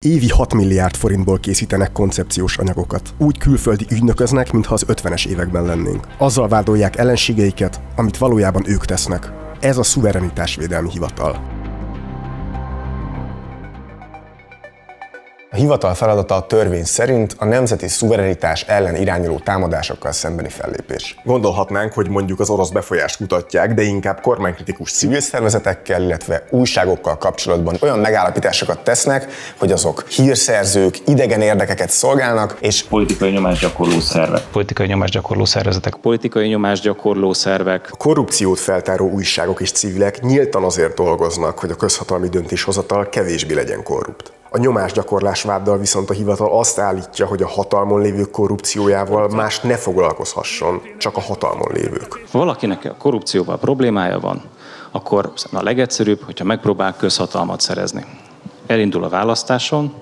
Évi 6 milliárd forintból készítenek koncepciós anyagokat. Úgy külföldi ügynököznek, mintha az 50-es években lennénk. Azzal vádolják ellenségeiket, amit valójában ők tesznek. Ez a Szuverenitásvédelmi Hivatal. A hivatal feladata a törvény szerint a nemzeti szuverenitás ellen irányuló támadásokkal szembeni fellépés. Gondolhatnánk, hogy mondjuk az orosz befolyást kutatják, de inkább kormánykritikus civil szervezetekkel, illetve újságokkal kapcsolatban olyan megállapításokat tesznek, hogy azok hírszerzők, idegen érdekeket szolgálnak, és politikai nyomásgyakorló szervek. Politikai nyomásgyakorló szervezetek. Politikai nyomásgyakorló szervek. A korrupciót feltáró újságok és civilek nyíltan azért dolgoznak, hogy a közhatalmi döntéshozatal kevésbé legyen korrupt. A nyomásgyakorlás váddal viszont a hivatal azt állítja, hogy a hatalmon lévők korrupciójával más ne foglalkozhasson, csak a hatalmon lévők. Ha valakinek a korrupcióval problémája van, akkor a legegyszerűbb, hogyha megpróbál közhatalmat szerezni. Elindul a választáson,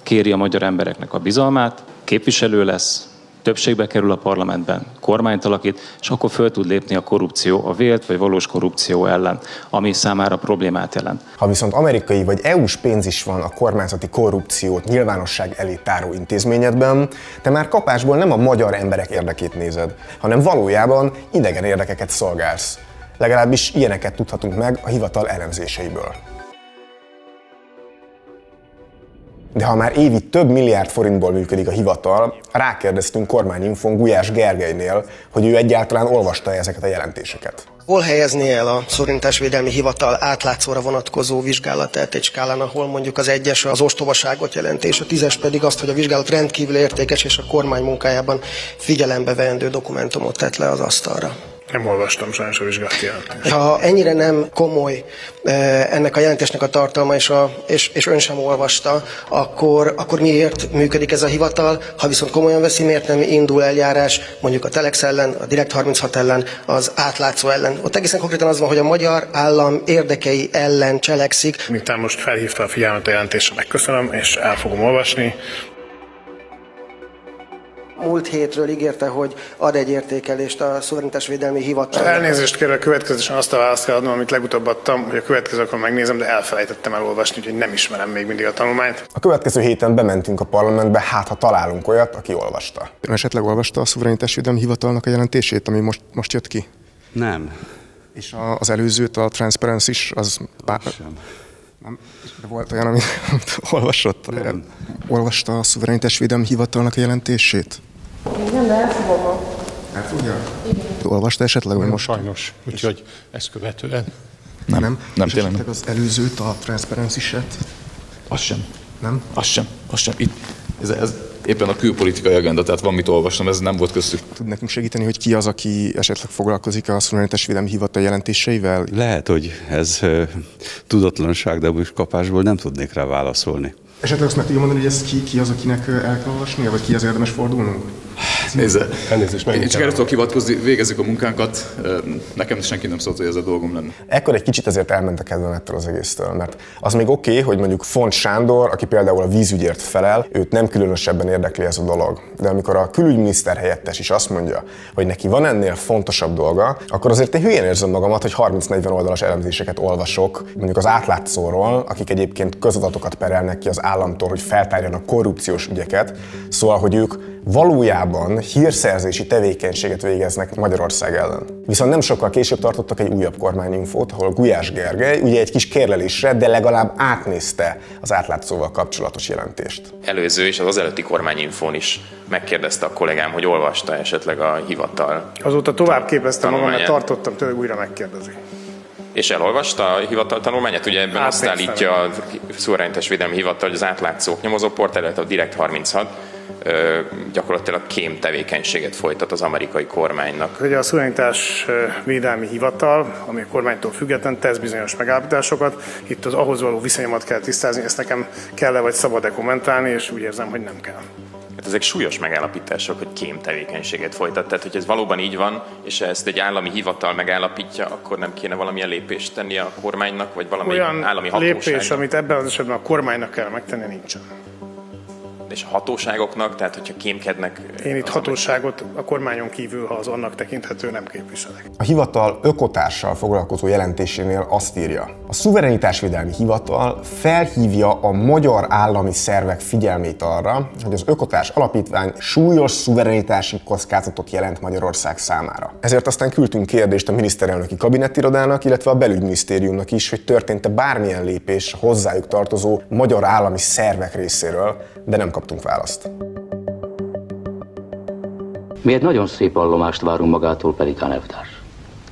kéri a magyar embereknek a bizalmát, képviselő lesz, többségbe kerül a parlamentben, kormányt alakít, és akkor föl tud lépni a korrupció, a vélt vagy valós korrupció ellen, ami számára problémát jelent. Ha viszont amerikai vagy EU-s pénz is van a kormányzati korrupciót nyilvánosság elé táró intézményedben, te már kapásból nem a magyar emberek érdekét nézed, hanem valójában idegen érdekeket szolgálsz. Legalábbis ilyeneket tudhatunk meg a hivatal elemzéseiből. De ha már évi több milliárd forintból működik a hivatal, rákérdeztünk Kormányinfón Gulyás Gergelynél, hogy ő egyáltalán olvasta ezeket a jelentéseket. Hol helyezné el a Szuverenitásvédelmi Hivatal átlátszóra vonatkozó vizsgálatát egy skálán, ahol mondjuk az 1-es az ostobaságot jelenti, és a 10-es pedig azt, hogy a vizsgálat rendkívül értékes és a kormány munkájában figyelembe veendő dokumentumot tett le az asztalra? Nem olvastam sajnos a vizsgálati jelentést. Ha ennyire nem komoly ennek a jelentésnek a tartalma, és ön sem olvasta, akkor miért működik ez a hivatal? Ha viszont komolyan veszi, miért nem indul eljárás mondjuk a Telex ellen, a Direkt 36 ellen, az átlátszó ellen? Ott egészen konkrétan az van, hogy a magyar állam érdekei ellen cselekszik. Miután most felhívta a figyelmet a jelentésre, megköszönöm, és el fogom olvasni. Múlt hétről ígérte, hogy ad egy értékelést a Szuverenitásvédelmi Hivatal. Elnézést kérve, következősen azt a választ kell adnom, amit legutóbb adtam, hogy a következő akkor megnézem, de elfelejtettem elolvasni, úgyhogy nem ismerem még mindig a tanulmányt. A következő héten bementünk a parlamentbe, hát ha találunk olyat, aki olvasta. Ön esetleg olvasta a Szuverenitásvédelmi Hivatalnak a jelentését, ami most jött ki? Nem. És az előzőt, a Transparency is, az... Sem. Nem? De volt olyan, amit olvasott? Nem. Olvasta a Szuverenitásvédelmi Hivatalnak a jelentését? Igen, de elfogom. Elfogja? Igen. Olvasta esetleg, hogy most? Sajnos, úgyhogy ezt követően. Nem tényleg nem. Az előzőt, a Transparency-set? Az sem. Nem? Az sem. Itt. Ez éppen a külpolitikai agenda, tehát van mit olvasnom, ez nem volt köztük. Tud nekünk segíteni, hogy ki az, aki esetleg foglalkozik a Szuverenitásvédelmi Hivatal jelentéseivel? Lehet, hogy ez tudatlanság, de most kapásból nem tudnék rá válaszolni. Esetleg azt meg tudja mondani, hogy ez ki az, akinek el kell olvasnia, vagy ki az érdemes fordulnunk? Nézze, elnézést, én csak erre tudok hivatkozni, végezzük a munkánkat, nekem senki nem szólt, hogy ez a dolgom lenne. Ekkor egy kicsit azért elment a kedvem ettől az egésztől, mert az még oké, hogy mondjuk Font Sándor, aki például a vízügyért felel, őt nem különösebben érdekli ez a dolog. De amikor a külügyminiszter helyettes is azt mondja, hogy neki van ennél fontosabb dolga, akkor azért én hülyén érzem magamat, hogy 30-40 oldalas elemzéseket olvasok, mondjuk az átlátszóról, akik egyébként közadatokat perelnek ki az államtól, hogy feltárjanak korrupciós ügyeket, szóval, hogy ők valójában hírszerzési tevékenységet végeznek Magyarország ellen. Viszont nem sokkal később tartottak egy újabb kormányinfót, ahol Gulyás Gergely ugye egy kis kérlelésre, de legalább átnézte az átlátszóval kapcsolatos jelentést. Előző és az előtti kormányinfón is megkérdezte a kollégám, hogy olvasta esetleg a hivatal. Azóta tovább képeztem magam, mert tartottam tőle, újra megkérdezi. És elolvasta a hivatal tanulmányát? Ugye ebben azt állítja a Szuverenitásvédelmi Hivatal, hogy az átlátszók nyomozóportál, illetve a Direkt 36 gyakorlatilag kém tevékenységet folytat az amerikai kormánynak. Ugye a Szuverenitásvédelmi Hivatal, ami a kormánytól független, tesz bizonyos megállapításokat. Itt az ahhoz való viszonyomat kell tisztázni, ezt nekem kell-e vagy szabad-e kommentálni, és úgy érzem, hogy nem kell. Hát ezek súlyos megállapítások, hogy kém tevékenységet folytat. Tehát, hogy ez valóban így van, és ezt egy állami hivatal megállapítja, akkor nem kéne valamilyen lépést tenni a kormánynak, vagy valami olyan állami hatóságnak? lépés, amit ebben az esetben a kormánynak kell megtenni, nincsen. De és a hatóságoknak, tehát hogyha kémkednek... Én itt hatóságot a kormányon kívül, ha az annak tekinthető, nem képviselek. A hivatal ökotással foglalkozó jelentésénél azt írja: a Szuverenitásvédelmi Hivatal felhívja a magyar állami szervek figyelmét arra, hogy az Ökotárs Alapítvány súlyos szuverenitási kockázatot jelent Magyarország számára. Ezért aztán küldtünk kérdést a miniszterelnöki kabinettirodának, illetve a belügyminisztériumnak is, hogy történt-e bármilyen lépés a hozzájuk tartozó magyar állami szervek részéről, de nem kaptunk választ. Mi egy nagyon szép vallomást várunk magától, Pelikán elvtárs.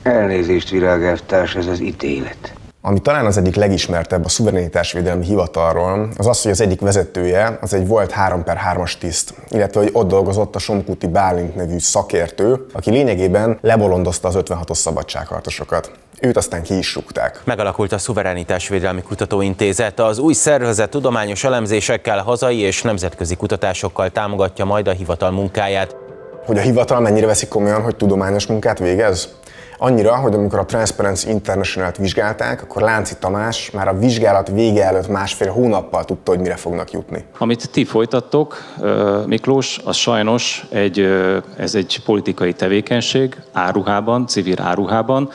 Elnézést, Virág elvtárs, ez az ítélet. Ami talán az egyik legismertebb a Szuverenitásvédelmi Hivatalról, az az, hogy az egyik vezetője az egy volt 3/3-as tiszt, illetve hogy ott dolgozott a Somkuti Bálint nevű szakértő, aki lényegében lebolondozta az 56-os szabadságharcosokat. Őt aztán ki is rúgták. Megalakult a Szuverenitásvédelmi Kutatóintézet. Az új szervezet tudományos elemzésekkel, hazai és nemzetközi kutatásokkal támogatja majd a hivatal munkáját. Hogy a hivatal mennyire veszi komolyan, hogy tudományos munkát végez? Annyira, hogy amikor a Transparency International-t vizsgálták, akkor Lánci Tamás már a vizsgálat vége előtt 1,5 hónappal tudta, hogy mire fognak jutni. Amit ti folytattok, Miklós, az sajnos ez egy politikai tevékenység, áruhában, civil áruhában.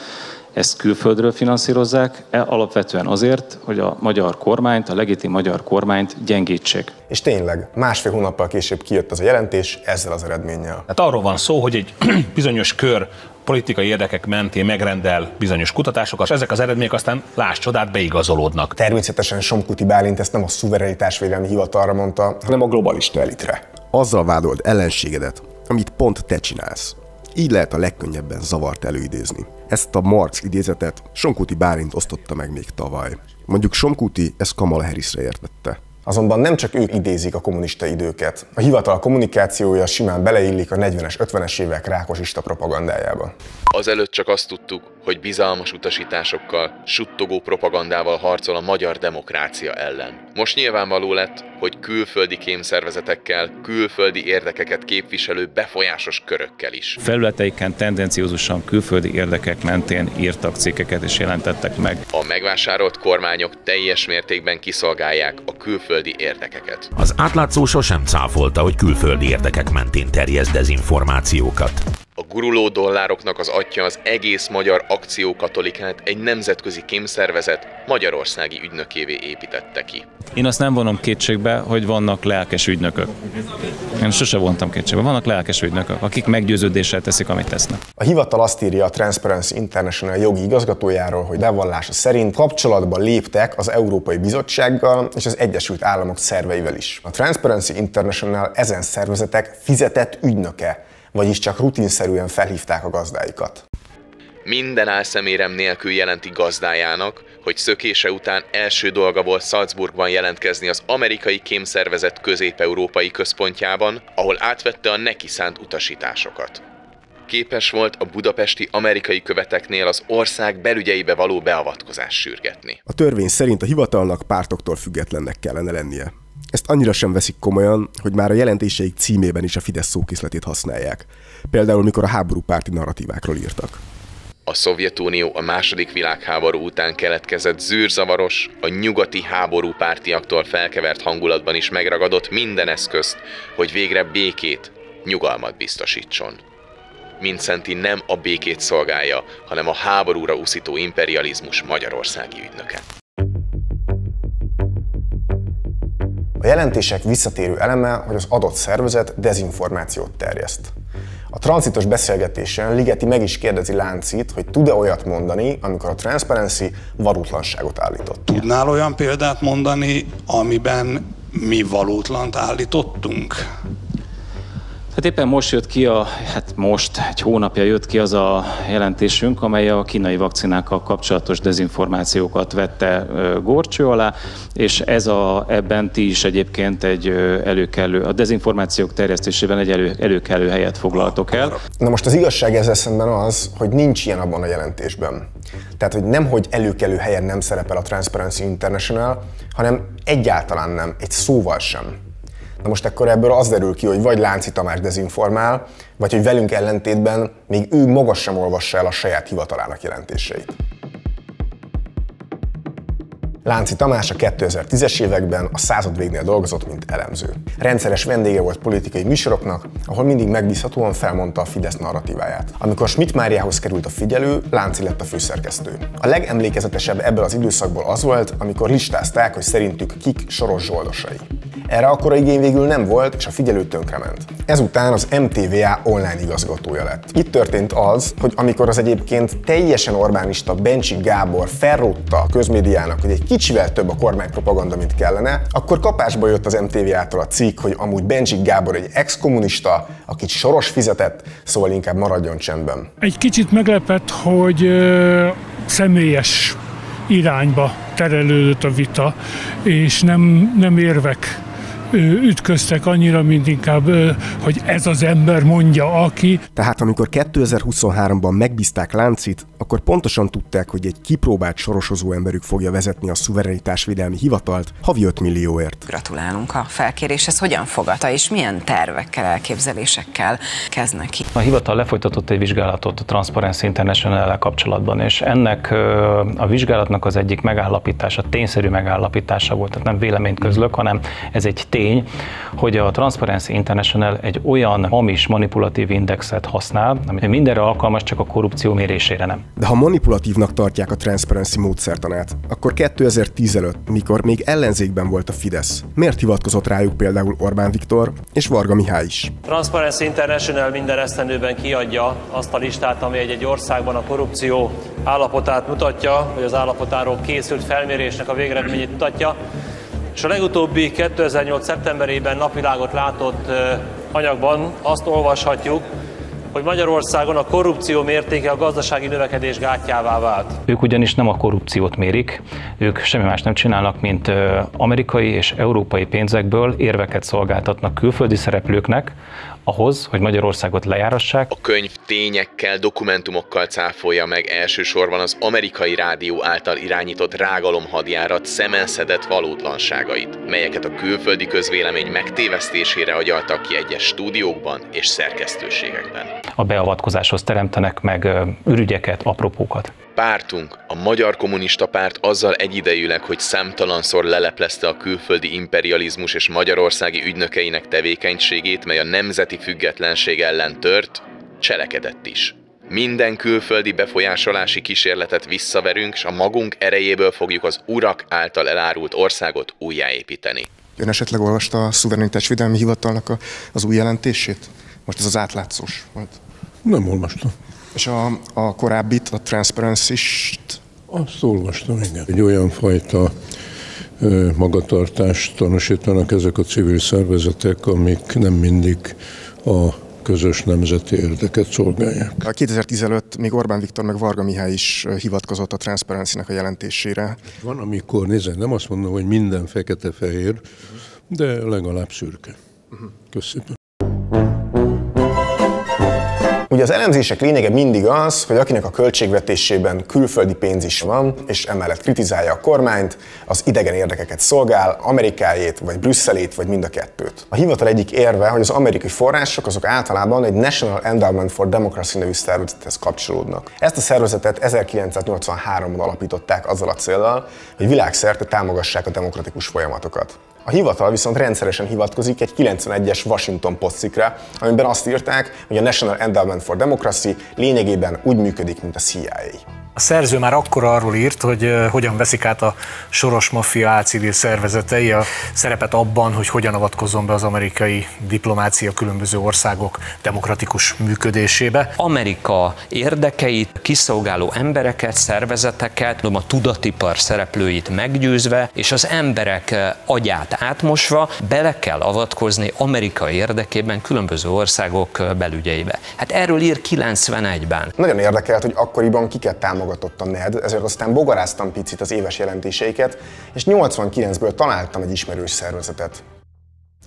Ezt külföldről finanszírozzák, alapvetően azért, hogy a magyar kormányt, a legitim magyar kormányt gyengítsék. És tényleg, 1,5 hónappal később kijött az a jelentés ezzel az eredménnyel. Hát arról van szó, hogy egy bizonyos kör politikai érdekek mentén megrendel bizonyos kutatásokat, és ezek az eredmények aztán láss csodát beigazolódnak. Természetesen Somkuti Bálint ezt nem a Szuverenitásvédelmi Hivatalra mondta, hanem a globalista elitre. Azzal vádold ellenségedet, amit pont te csinálsz. Így lehet a legkönnyebben zavart előidézni. Ezt a Marx idézetet Somkuti Bálint osztotta meg még tavaly. Mondjuk Somkuti ezt Kamala Harrisre értette. Azonban nem csak ők idézik a kommunista időket. A hivatal kommunikációja simán beleillik a 40-es, 50-es évek rákosista propagandájába. Azelőtt csak azt tudtuk, hogy bizalmas utasításokkal, suttogó propagandával harcol a magyar demokrácia ellen. Most nyilvánvaló lett, hogy külföldi kémszervezetekkel, külföldi érdekeket képviselő befolyásos körökkel is. Felületeiken tendenciózusan külföldi érdekek mentén írtak cikkeket és jelentettek meg. A megvásárolt kormányok teljes mértékben kiszolgálják a külföldi érdekeket. Az átlátszó sosem cáfolta, hogy külföldi érdekek mentén terjeszt dezinformációkat. A guruló dollároknak az atya az egész magyar akciókatolikát egy nemzetközi kémszervezet magyarországi ügynökévé építette ki. Én azt nem vonom kétségbe, hogy vannak lelkes ügynökök. Én sose vontam kétségbe. Vannak lelkes ügynökök, akik meggyőződéssel teszik, amit tesznek. A hivatal azt írja a Transparency International jogi igazgatójáról, hogy bevallása szerint kapcsolatba léptek az Európai Bizottsággal és az Egyesült Államok szerveivel is. A Transparency International ezen szervezetek fizetett ügynöke, vagyis csak rutinszerűen felhívták a gazdáikat. Minden álszemérem nélkül jelenti gazdájának, hogy szökése után első dolga volt Salzburgban jelentkezni az amerikai kémszervezet közép-európai központjában, ahol átvette a neki szánt utasításokat. Képes volt a budapesti amerikai követeknél az ország belügyeibe való beavatkozást sürgetni. A törvény szerint a hivatalnak pártoktól függetlennek kellene lennie. Ezt annyira sem veszik komolyan, hogy már a jelentéseik címében is a Fidesz szókészletét használják. Például mikor a háborúpárti narratívákról írtak. A Szovjetunió a II. Világháború után keletkezett zűrzavaros, a nyugati háborúpártiaktól felkevert hangulatban is megragadott minden eszközt, hogy végre békét, nyugalmat biztosítson. Mindszenty nem a békét szolgálja, hanem a háborúra uszító imperializmus magyarországi ügynöke. A jelentések visszatérő eleme, hogy az adott szervezet dezinformációt terjeszt. A tranzitos beszélgetésen Ligeti meg is kérdezi Láncit, hogy tud-e olyat mondani, amikor a Transparency valótlanságot állított. Tudnál olyan példát mondani, amiben mi valótlant állítottunk? Hát éppen most jött ki egy hónapja jött ki az a jelentésünk, amely a kínai vakcinákkal kapcsolatos dezinformációkat vette górcső alá, és ebben ti is egyébként a dezinformációk terjesztésében egy előkelő helyet foglaltok el. Na most az igazság ezzel szemben az, hogy nincs ilyen abban a jelentésben. Tehát, hogy nemhogy előkelő helyen nem szerepel a Transparency International, hanem egyáltalán nem, egy szóval sem. Na most akkor ebből az derül ki, hogy vagy Lánci Tamás dezinformál, vagy hogy velünk ellentétben még ő maga sem olvassa el a saját hivatalának jelentéseit. Lánci Tamás a 2010-es években a század végnél dolgozott, mint elemző. Rendszeres vendége volt politikai műsoroknak, ahol mindig megbízhatóan felmondta a Fidesz narratíváját. Amikor Schmidt Máriához került a figyelő, Lánci lett a főszerkesztő. A legemlékezetesebb ebből az időszakból az volt, amikor listázták, hogy szerintük kik Soros zsoldosai. Erre akkora igény végül nem volt, és a figyelő tönkrement. Ezután az MTVA online igazgatója lett. Itt történt az, hogy amikor az egyébként teljesen orbánista Bencsik Gábor felrótta a közmédiának, hogy egy kicsivel több a kormánypropaganda, mint kellene, akkor kapásba jött az MTVA-tól a cikk, hogy amúgy Bencsik Gábor egy ex-kommunista, akit Soros fizetett, szóval inkább maradjon csendben. Egy kicsit meglepett, hogy személyes irányba terelődött a vita, és nem érvek ütköztek annyira, mint inkább, hogy ez az ember mondja, aki. Tehát amikor 2023-ban megbízták Láncit, akkor pontosan tudták, hogy egy kipróbált sorosozó emberük fogja vezetni a szuverenitásvédelmi hivatalt havi 5 millióért. Gratulálunk a felkéréshez. Hogyan fogadta és milyen tervekkel, elképzelésekkel kezd neki? A hivatal lefolytatott egy vizsgálatot a Transparency International-el kapcsolatban, és ennek a vizsgálatnak az egyik megállapítása, tényszerű megállapítása volt, tehát nem véleményt közlök, hanem ez egy tény, hogy a Transparency International egy olyan hamis, manipulatív indexet használ, ami mindenre alkalmas, csak a korrupció mérésére nem. De ha manipulatívnak tartják a Transparency módszertanát, akkor 2010 előtt, mikor még ellenzékben volt a Fidesz, miért hivatkozott rájuk például Orbán Viktor és Varga Mihály is? Transparency International minden esztendőben kiadja azt a listát, ami egy országban a korrupció állapotát mutatja, vagy az állapotáról készült felmérésnek a végeredményét mutatja. És a legutóbbi 2008. szeptemberében napvilágot látott anyagban azt olvashatjuk, hogy Magyarországon a korrupció mértéke a gazdasági növekedés gátjává vált. Ők ugyanis nem a korrupciót mérik, ők semmi más nem csinálnak, mint amerikai és európai pénzekből érveket szolgáltatnak külföldi szereplőknek, ahhoz, hogy Magyarországot lejárassák. A könyv tényekkel, dokumentumokkal cáfolja meg elsősorban az amerikai rádió által irányított rágalomhadjárat szemen szedett valótlanságait, melyeket a külföldi közvélemény megtévesztésére agyaltak ki egyes stúdiókban és szerkesztőségekben. A beavatkozáshoz teremtenek meg ürügyeket, apropókat. Pártunk, a Magyar Kommunista Párt azzal egyidejűleg, hogy számtalanszor leleplezte a külföldi imperializmus és magyarországi ügynökeinek tevékenységét, mely a nemzeti függetlenség ellen tört, cselekedett is. Minden külföldi befolyásolási kísérletet visszaverünk, és a magunk erejéből fogjuk az urak által elárult országot újjáépíteni. Ön esetleg olvasta a Szuverenitásvédelmi Hivatalnak az új jelentését? Most ez az átlátszós volt. Nem olvastam. És a korábbit, a Transparency-t? Azt olvastam, igen. Egy olyan fajta magatartást tanúsítanak ezek a civil szervezetek, amik nem mindig a közös nemzeti érdeket szolgálják. 2010 előtt még Orbán Viktor meg Varga Mihály is hivatkozott a Transparency-nek a jelentésére. Van, amikor nem azt mondom, hogy minden fekete-fehér, de legalább szürke. Köszönöm. Ugye az elemzések lényege mindig az, hogy akinek a költségvetésében külföldi pénz is van, és emellett kritizálja a kormányt, az idegen érdekeket szolgál, Amerikáét, vagy Brüsszelét, vagy mind a kettőt. A hivatal egyik érve, hogy az amerikai források azok általában egy National Endowment for Democracy nevű szervezethez kapcsolódnak. Ezt a szervezetet 1983-ban alapították azzal a céllal, hogy világszerte támogassák a demokratikus folyamatokat. A hivatal viszont rendszeresen hivatkozik egy 91-es Washington Post cikkre, amiben azt írták, hogy a National Endowment for Democracy lényegében úgy működik, mint a CIA. A szerző már akkor arról írt, hogy hogyan veszik át a Soros maffia álcivil szervezetei a szerepet abban, hogy hogyan avatkozzon be az amerikai diplomácia különböző országok demokratikus működésébe. Amerika érdekeit kiszolgáló embereket, szervezeteket, a tudatipar szereplőit meggyőzve, és az emberek agyát átmosva bele kell avatkozni Amerika érdekében különböző országok belügyeibe. Hát erről ír 91-ben. Nagyon érdekelt, hogy akkoriban kiket támogatott a NED, ezért aztán bogaráztam picit az éves jelentéseiket, és 89-ből találtam egy ismerős szervezetet.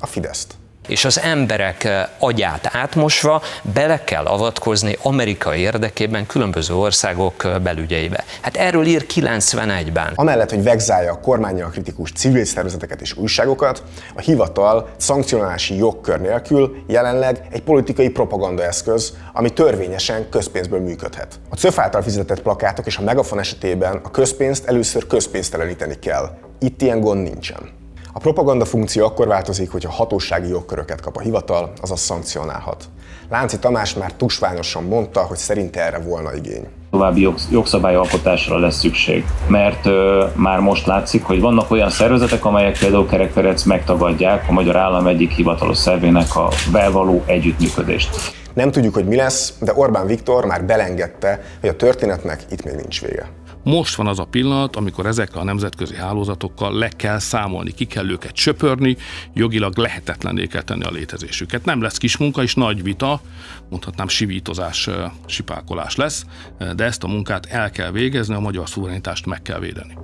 A Fideszt. és az emberek agyát átmosva bele kell avatkozni Amerika érdekében különböző országok belügyeibe. Hát erről ír 91-ben. Amellett, hogy vegzálja a kormánnyal kritikus civil szervezeteket és újságokat, a hivatal szankcionálási jogkör nélkül jelenleg egy politikai propagandaeszköz, ami törvényesen közpénzből működhet. A CÖF által fizetett plakátok és a Megafon esetében a közpénzt először közpénzteleníteni kell. Itt ilyen gond nincsen. A propaganda funkció akkor változik, hogyha hatósági jogköröket kap a hivatal, azaz szankcionálhat. Lánci Tamás már tusványosan mondta, hogy szerinte erre volna igény. További jogszabályalkotásra lesz szükség, mert már most látszik, hogy vannak olyan szervezetek, amelyek például Kerek Ferenc megtagadják a magyar állam egyik hivatalos szervének a való együttműködést. Nem tudjuk, hogy mi lesz, de Orbán Viktor már belengedte, hogy a történetnek itt még nincs vége. Most van az a pillanat, amikor ezekkel a nemzetközi hálózatokkal le kell számolni, ki kell őket söpörni, jogilag lehetetlenné kell tenni a létezésüket. Nem lesz kis munka és nagy vita, mondhatnám sivítozás, sipálkolás lesz, de ezt a munkát el kell végezni, a magyar szuverenitást meg kell védeni.